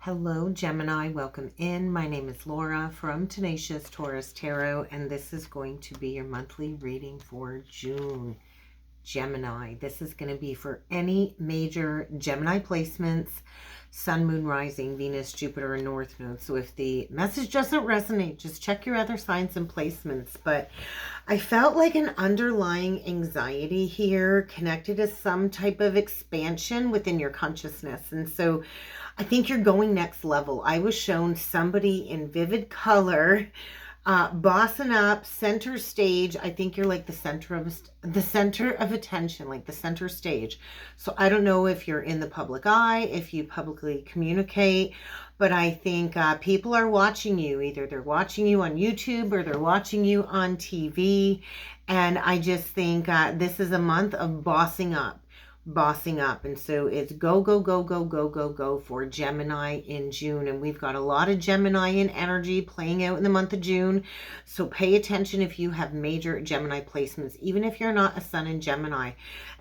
Hello, Gemini. Welcome in. My name is Laura from Tenacious Taurus Tarot, and this is going to be your monthly reading for June. Gemini. This is going to be for any major Gemini placements, Sun, Moon, Rising, Venus, Jupiter, and North Node. So if the message doesn't resonate, just check your other signs and placements. But I felt like an underlying anxiety here connected to some type of expansion within your consciousness. And so I think you're going next level. I was shown somebody in vivid color, bossing up, center stage. I think you're like the center of attention, like the center stage. So I don't know if you're in the public eye, if you publicly communicate, but I think people are watching you. Either they're watching you on YouTube or they're watching you on TV. And I just think this is a month of bossing up. And so it's go for Gemini in June, and we've got a lot of Gemini in energy playing out in the month of June. So pay attention if you have major Gemini placements, even if you're not a Sun in Gemini.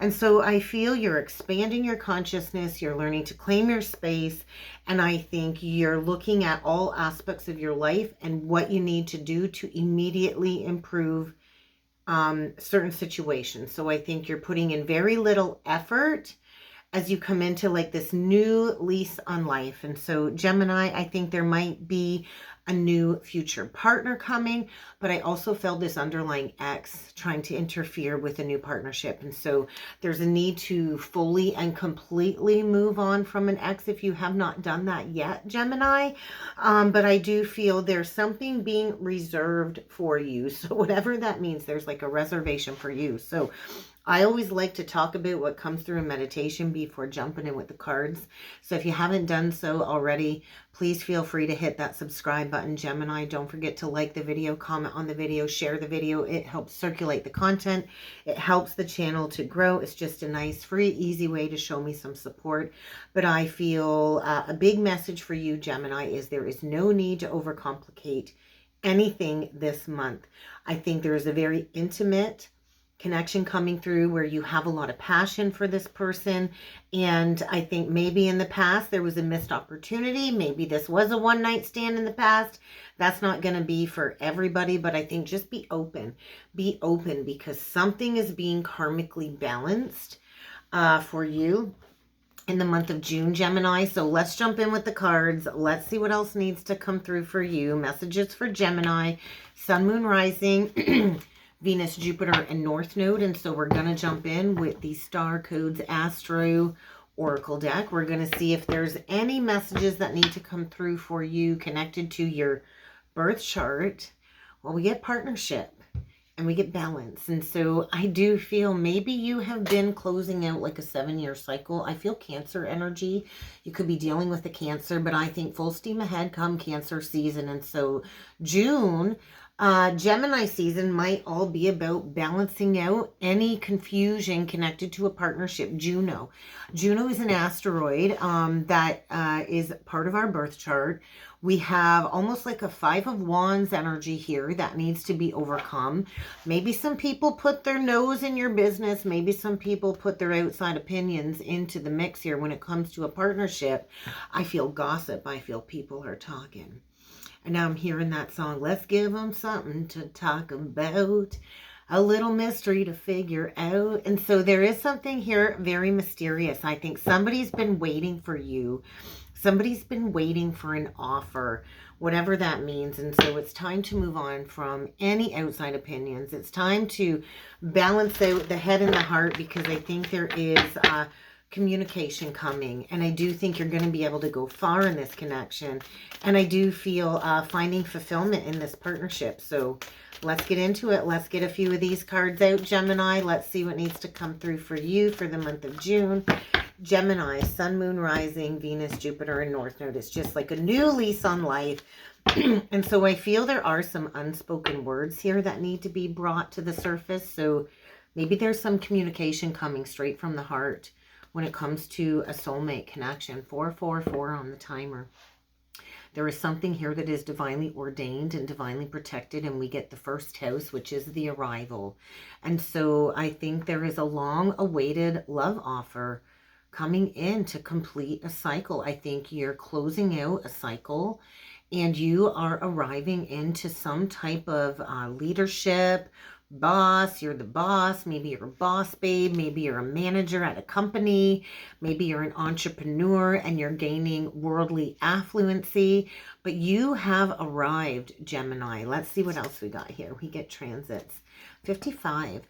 And so I feel you're expanding your consciousness, you're learning to claim your space, and I think you're looking at all aspects of your life and what you need to do to immediately improve certain situations. So I think you're putting in very little effort as you come into like this new lease on life. And so Gemini, I think there might be a new future partner coming, but I also felt this underlying ex trying to interfere with a new partnership. And so there's a need to fully and completely move on from an ex if you have not done that yet, Gemini. But I do feel there's something being reserved for you. So whatever that means, there's like a reservation for you. So I always like to talk about what comes through in meditation before jumping in with the cards. So if you haven't done so already, please feel free to hit that subscribe button, Gemini. Don't forget to like the video, comment on the video, share the video. It helps circulate the content. It helps the channel to grow. It's just a nice, free, easy way to show me some support. But I feel a big message for you, Gemini, is there is no need to overcomplicate anything this month. I think there is a very intimate connection coming through where you have a lot of passion for this person. And I think maybe in the past there was a missed opportunity. Maybe this was a one-night stand in the past. That's not going to be for everybody, but I think just be open. Be open because something is being karmically balanced for you in the month of June, Gemini. So let's jump in with the cards. Let's see what else needs to come through for you. Messages for Gemini, Sun, Moon, Rising, Venus, Jupiter, and North Node. And so we're going to jump in with the Star Codes Astro Oracle deck. We're going to see if there's any messages that need to come through for you connected to your birth chart. Well, we get partnership and we get balance. And so I do feel maybe you have been closing out like a 7-year cycle. I feel Cancer energy. You could be dealing with the Cancer, but I think full steam ahead come Cancer season. And so June, Gemini season might all be about balancing out any confusion connected to a partnership. Juno is an asteroid that is part of our birth chart. We have almost like a 5 of Wands energy here that needs to be overcome. Maybe some people put their nose in your business. Maybe some people put their outside opinions into the mix here when it comes to a partnership. I feel gossip. I feel people are talking. And now I'm hearing that song, let's give them something to talk about, a little mystery to figure out. And so there is something here very mysterious. I think somebody's been waiting for you. Somebody's been waiting for an offer, whatever that means. And so it's time to move on from any outside opinions. It's time to balance out the head and the heart, because I think there is communication coming, and I do think you're going to be able to go far in this connection, and I do feel finding fulfillment in this partnership. So let's get into it. Let's get a few of these cards out, Gemini. Let's see what needs to come through for you for the month of June. Gemini, Sun, Moon, Rising, Venus, Jupiter, and North Node. It's just like a new lease on life. And so I feel there are some unspoken words here that need to be brought to the surface. So maybe there's some communication coming straight from the heart when it comes to a soulmate connection. 444 on the timer. There is something here that is divinely ordained and divinely protected, and we get the first house, which is the arrival. And so I think there is a long-awaited love offer coming in to complete a cycle. I think you're closing out a cycle and you are arriving into some type of leadership, boss. You're the boss. Maybe you're a boss babe. Maybe you're a manager at a company. Maybe you're an entrepreneur and you're gaining worldly affluency. But you have arrived, Gemini. Let's see what else we got here. We get transits. 55.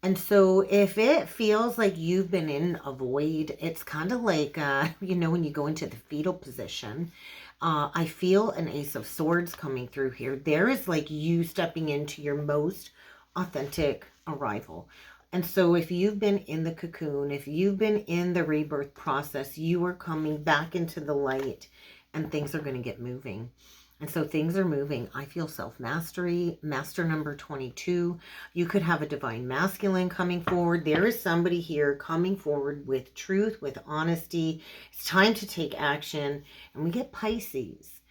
And so if it feels like you've been in a void, it's kind of like, when you go into the fetal position, I feel an Ace of Swords coming through here. There is like you stepping into your most authentic arrival. And so if you've been in the cocoon, if you've been in the rebirth process, you are coming back into the light and things are going to get moving. And so things are moving. I feel self-mastery, master number 22. You could have a divine masculine coming forward. There is somebody here coming forward with truth, with honesty. It's time to take action. And we get Pisces.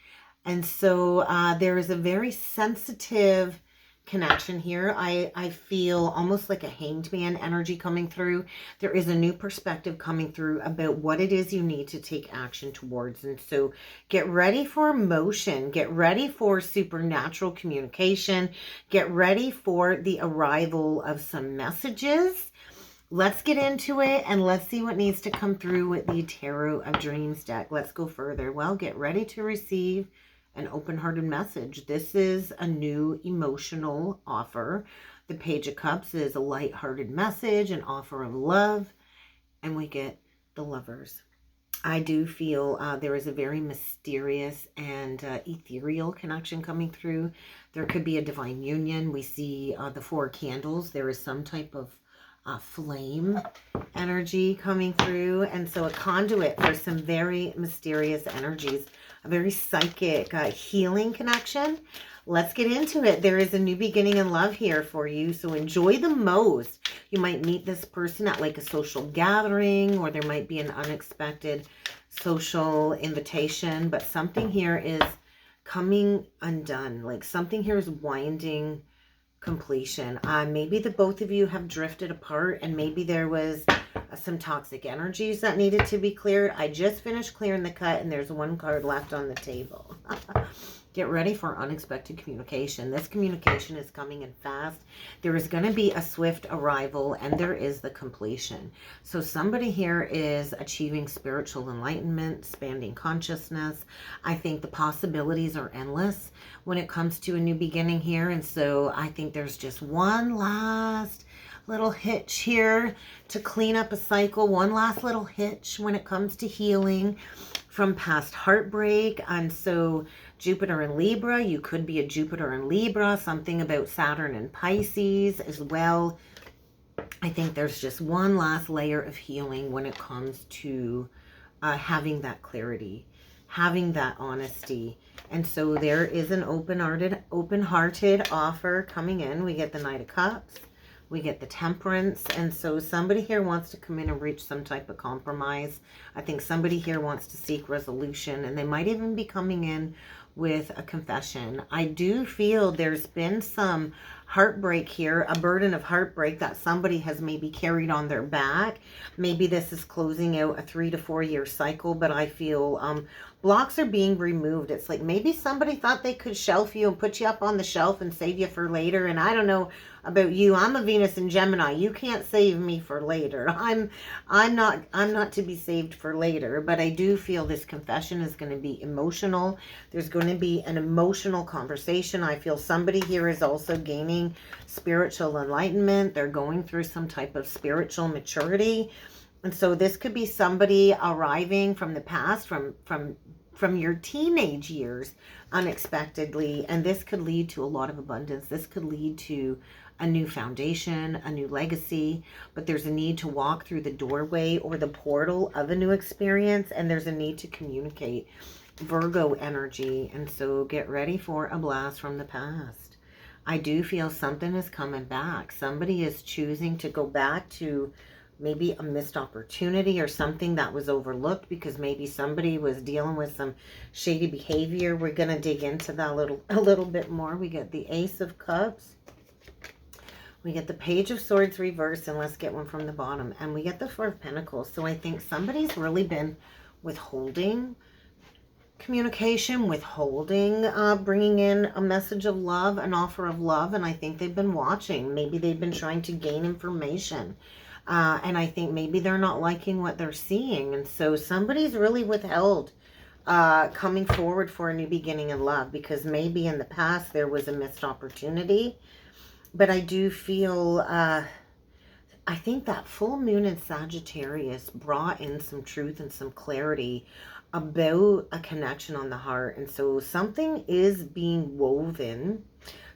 And so there is a very sensitive connection here. I feel almost like a hanged man energy coming through. There is a new perspective coming through about what it is you need to take action towards. And so get ready for motion, get ready for supernatural communication, get ready for the arrival of some messages. Let's get into it and let's see what needs to come through with the Tarot of Dreams deck. Let's go further. Well, get ready to receive an open-hearted message. This is a new emotional offer. The Page of Cups is a light-hearted message, an offer of love, and we get the Lovers. I do feel there is a very mysterious and ethereal connection coming through. There could be a divine union. We see the 4 candles. There is some type of flame energy coming through, and so a conduit for some very mysterious energies, a very psychic healing connection. Let's get into it. There is a new beginning in love here for you, so enjoy the most. You might meet this person at like a social gathering, or there might be an unexpected social invitation, but something here is coming undone. Like something here is winding completion. Maybe the both of you have drifted apart, and maybe there was some toxic energies that needed to be cleared. I just finished clearing the cut and there's 1 card left on the table. Get ready for unexpected communication. This communication is coming in fast. There is going to be a swift arrival and there is the completion. So somebody here is achieving spiritual enlightenment, expanding consciousness. I think the possibilities are endless when it comes to a new beginning here. And so I think there's just one last little hitch here to clean up a cycle. One last little hitch when it comes to healing from past heartbreak. And so Jupiter and Libra, you could be a Jupiter and Libra, something about Saturn and Pisces as well. I think there's just one last layer of healing when it comes to having that clarity, having that honesty. And so there is an open-hearted offer coming in. We get the Knight of Cups. We get the Temperance. And so somebody here wants to come in and reach some type of compromise. I think somebody here wants to seek resolution, and they might even be coming in with a confession. I do feel there's been some heartbreak here, a burden of heartbreak that somebody has maybe carried on their back. Maybe this is closing out a 3 to 4 year cycle, but I feel blocks are being removed. It's like maybe somebody thought they could shelf you and put you up on the shelf and save you for later. And I don't know about you. I'm a Venus and Gemini. You can't save me for later. I'm not to be saved for later, but I do feel this confession is going to be emotional. There's going to be an emotional conversation. I feel somebody here is also gaining spiritual enlightenment. They're going through some type of spiritual maturity. And so this could be somebody arriving from the past, from your teenage years unexpectedly. And this could lead to a lot of abundance. This could lead to a new foundation, a new legacy, but there's a need to walk through the doorway or the portal of a new experience, and there's a need to communicate. Virgo energy, and so get ready for a blast from the past. I do feel something is coming back. Somebody is choosing to go back to maybe a missed opportunity or something that was overlooked because maybe somebody was dealing with some shady behavior. We're going to dig into that a little bit more. We get the Ace of Cups. We get the Page of Swords reversed, and let's get one from the bottom. And we get the Four of Pentacles. So I think somebody's really been withholding communication, withholding, bringing in a message of love, an offer of love. And I think they've been watching. Maybe they've been trying to gain information. And I think maybe they're not liking what they're seeing. And so somebody's really withheld coming forward for a new beginning in love, because maybe in the past there was a missed opportunity. But I do feel, I think that full moon in Sagittarius brought in some truth and some clarity about a connection on the heart. And so something is being woven.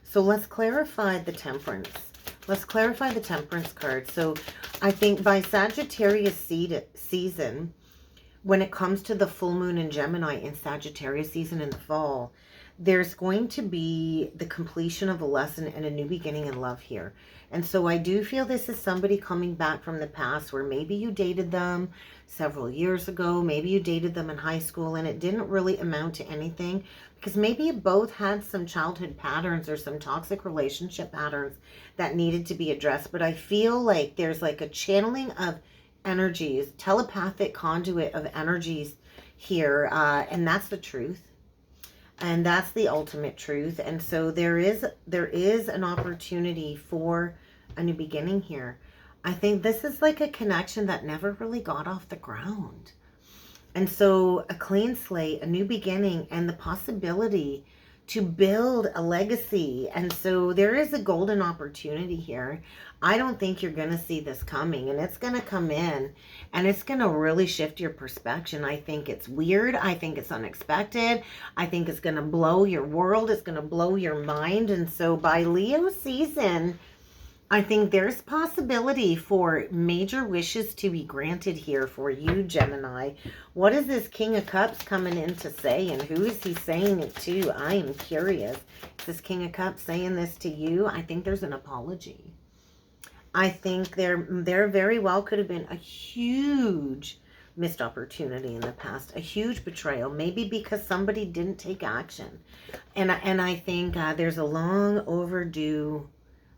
So let's clarify the Temperance. Let's clarify the Temperance card. So I think by Sagittarius season, when it comes to the full moon in Gemini in Sagittarius season in the fall, there's going to be the completion of a lesson and a new beginning in love here. And so I do feel this is somebody coming back from the past where maybe you dated them several years ago. Maybe you dated them in high school and it didn't really amount to anything, because maybe you both had some childhood patterns or some toxic relationship patterns that needed to be addressed. But I feel like there's like a channeling of energies, telepathic conduit of energies here. And that's the truth. And that's the ultimate truth. And so there is an opportunity for a new beginning here. I think this is like a connection that never really got off the ground. And so a clean slate, a new beginning, and the possibility to build a legacy. And so there is a golden opportunity here. I don't think you're going to see this coming, and it's going to come in and it's going to really shift your perspective. I think it's weird. I think it's unexpected. I think it's going to blow your world. It's going to blow your mind. And so by Leo season, I think there's possibility for major wishes to be granted here for you, Gemini. What is this King of Cups coming in to say, and who is he saying it to? I am curious. Is this King of Cups saying this to you? I think there's an apology. I think there very well could have been a huge missed opportunity in the past, a huge betrayal, maybe because somebody didn't take action. And I think there's a long overdue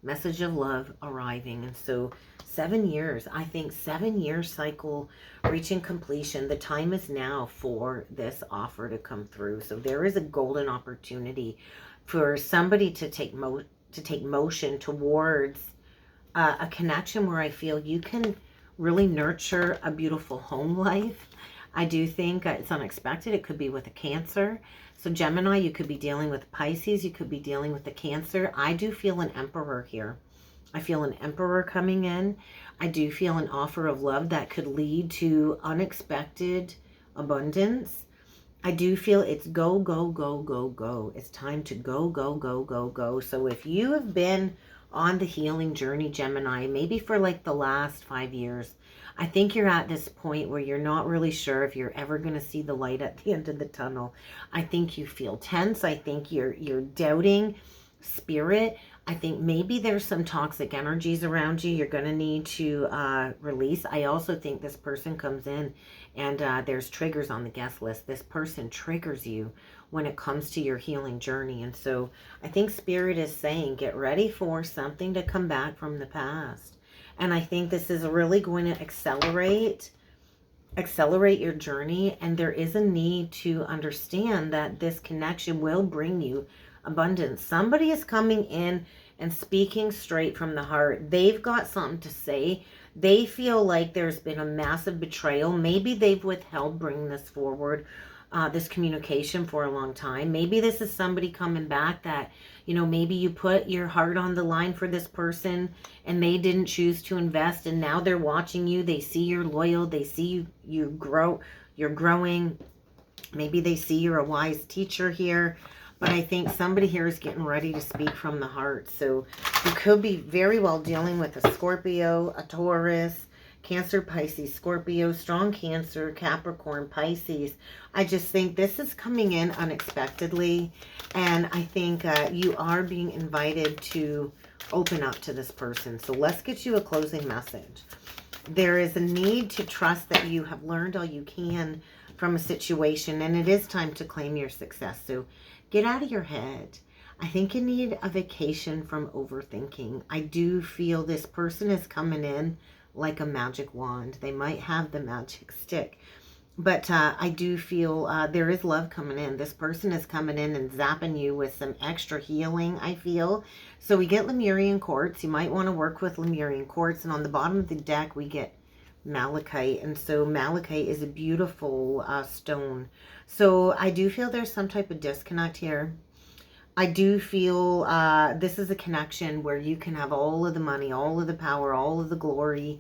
message of love arriving. And so 7 years, I think 7-year cycle reaching completion. The time is now for this offer to come through. So there is a golden opportunity for somebody to take motion towards a connection where I feel you can really nurture a beautiful home life. I do think it's unexpected. It could be with a Cancer. So Gemini, you could be dealing with Pisces. You could be dealing with the Cancer. I do feel an Emperor here. I feel an Emperor coming in. I do feel an offer of love that could lead to unexpected abundance. I do feel it's go, go, go, go, go. It's time to go, go, go, go, go. So if you have been on the healing journey, Gemini, maybe for like the last 5 years, I think you're at this point where you're not really sure if you're ever going to see the light at the end of the tunnel. I think you feel tense. I think you're doubting spirit. I think maybe there's some toxic energies around you you're going to need to release. I also think this person comes in and there's triggers on the guest list. This person triggers you when it comes to your healing journey. And so I think spirit is saying, get ready for something to come back from the past. And I think this is really going to accelerate your journey. And there is a need to understand that this connection will bring you abundance. Somebody is coming in and speaking straight from the heart. They've got something to say. They feel like there's been a massive betrayal. Maybe they've withheld bringing this forward, this communication for a long time. Maybe this is somebody coming back that, you know, maybe you put your heart on the line for this person and they didn't choose to invest, and now they're watching you. They see you're loyal. They see you grow. You're growing. Maybe they see you're a wise teacher here. But I think somebody here is getting ready to speak from the heart. So you could be very well dealing with a Scorpio, a Taurus, Cancer, Pisces, Scorpio, strong Cancer, Capricorn, Pisces. I just think this is coming in unexpectedly. And I think you are being invited to open up to this person. So let's get you a closing message. There is a need to trust that you have learned all you can from a situation, and it is time to claim your success. So get out of your head. I think you need a vacation from overthinking. I do feel this person is coming in like a magic wand. They might have the magic stick, but I do feel there is love coming in. This person is coming in and zapping you with some extra healing, I feel. So we get Lemurian quartz. You might want to work with Lemurian quartz. And on the bottom of the deck, we get malachite. And so malachite is a beautiful stone. So I do feel there's some type of disconnect here. I do feel this is a connection where you can have all of the money, all of the power, all of the glory.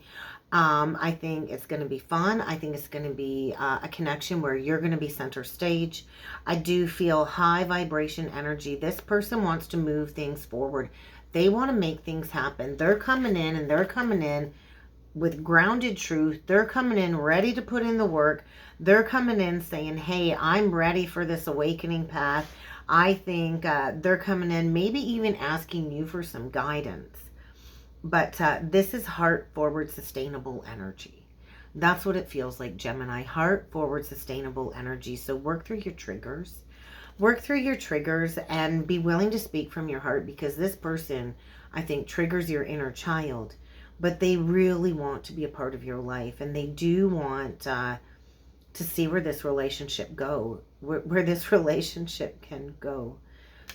I think it's going to be fun. I think it's going to be a connection where you're going to be center stage. I do feel high vibration energy. This person wants to move things forward. They want to make things happen. They're coming in and they're coming in with grounded truth. They're coming in ready to put in the work. They're coming in saying, hey, I'm ready for this awakening path. I think they're coming in maybe even asking you for some guidance. But this is heart forward sustainable energy. That's what it feels like, Gemini. Heart forward sustainable energy. So work through your triggers. Work through your triggers and be willing to speak from your heart, because this person, I think, triggers your inner child. But they really want to be a part of your life. And they do want to see where this relationship where this relationship can go.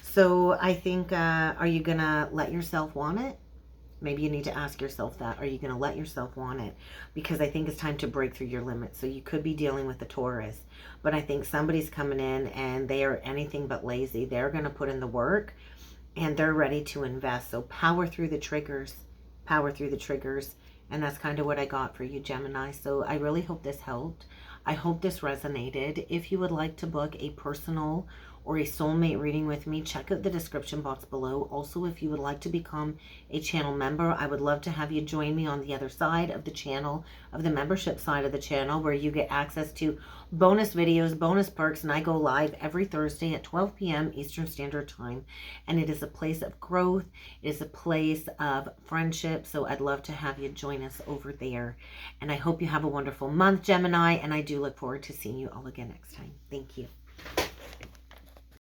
So I think, are you going to let yourself want it? Maybe you need to ask yourself that. Are you going to let yourself want it? Because I think it's time to break through your limits. So you could be dealing with the Taurus. But I think somebody's coming in and they are anything but lazy. They're going to put in the work and they're ready to invest. So power through the triggers. Power through the triggers. And that's kind of what I got for you, Gemini. So I really hope this helped. I hope this resonated. If you would like to book a personal or a soulmate reading with me, check out the description box below. Also, if you would like to become a channel member, I would love to have you join me on the other side of the channel, of the membership side of the channel, where you get access to bonus videos, bonus perks, and I go live every Thursday at 12 p.m. Eastern Standard Time. And it is a place of growth. It is a place of friendship. So I'd love to have you join us over there. And I hope you have a wonderful month, Gemini, and I do look forward to seeing you all again next time. Thank you.